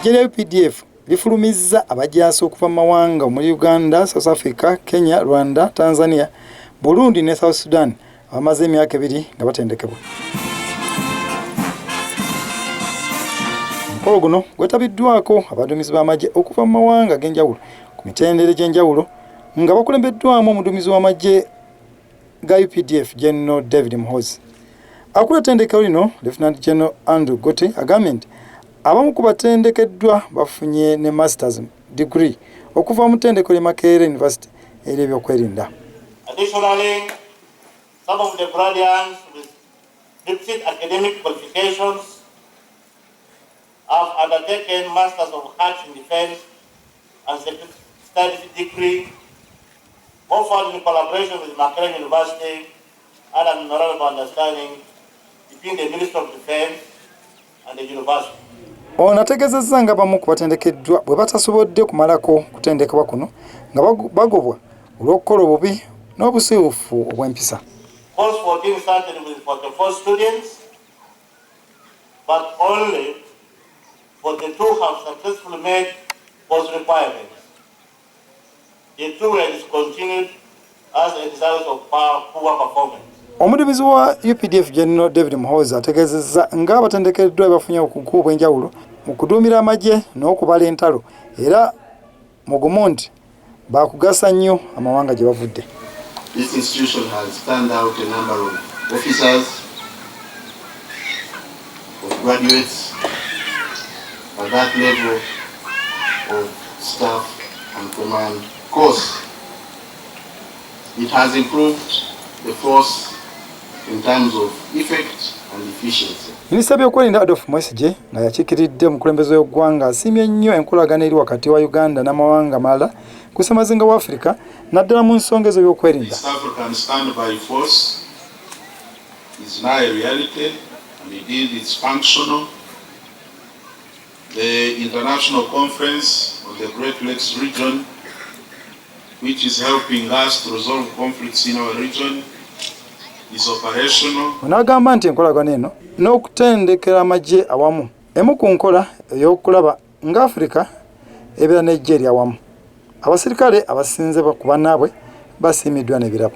Eggye lya Updf lifulumizza abajaasi okuva mu mawanga omuli Uganda, South Africa, Kenya, Rwanda, Tanzania, Burundi ne South Sudan abamaze emyaka 2 nga batendekebwa. Omukolo guno gwetabiddwako abaduumizi b'amagye okuva mu mawanga ag'enjawulo ku mitendera egy'enjawulo nga bakulembeddwamu omuduumizi w'amagye ga Updf General David Muhoozi. Akula ttendekero lino Lieutenant General Andrew Gote agambye nti abamu ku batendekeddwa bafunye ne masters degree okuva mu ttendekero lya Makerere University ery'ebyokwerinda. Additionally, some of the graduates with deficient academic qualifications have undertaken Masters of Arts in Defense and Security Studies degree offered in collaboration with Makerere University and an honorable understanding between the Ministry of Defense and the university. Ono ategeezezza nga bamu ku batendekeddwa bwe batasobodde kumalako kutendekebwa kuno nga bagobwa olw'okukola obubi n'obusiiwuufu obw'empisa. Course 14 started with 44 students, but only 42 have successfully met course requirements. The 2 were discontinued as a result of poor performance. Omuduumizi wa UPDF General David Muhoozi ategeezezza nga abatendekeddwa bafunye obukugu obw'enjawulo mu kuduumira amagye n'okubala entalo era mugumu nti baakugasa nnyo amawanga gye bavudde. This institution has turned out a number of officers, of graduates at that level of staff and command. Of course, it has improved the force in terms of effect and efficiency. Minisita by'okwerinda Adolf Eggye nga yakiikiridde omukulembeze w'eggwanga asiimye nnyo enkolagana eri wakati wa Uganda n'amawanga amalala ku ssemazinga wa Africa naddala mu nsonga ez'ebyokwerinda. East African standby force is now a reality and indeed it's functional. The international conference of the Great Lakes region, which is helping us to resolve conflicts in our region, is operational. Onagamba nti enkolagana eno n'okutendekera amagye awamu emu ku nkola ey'okulaba nga Africa ebeera n'eggye eryawamu. Abasirikale abasinze ku bannaabwe basiimiddwa n'ebirabo.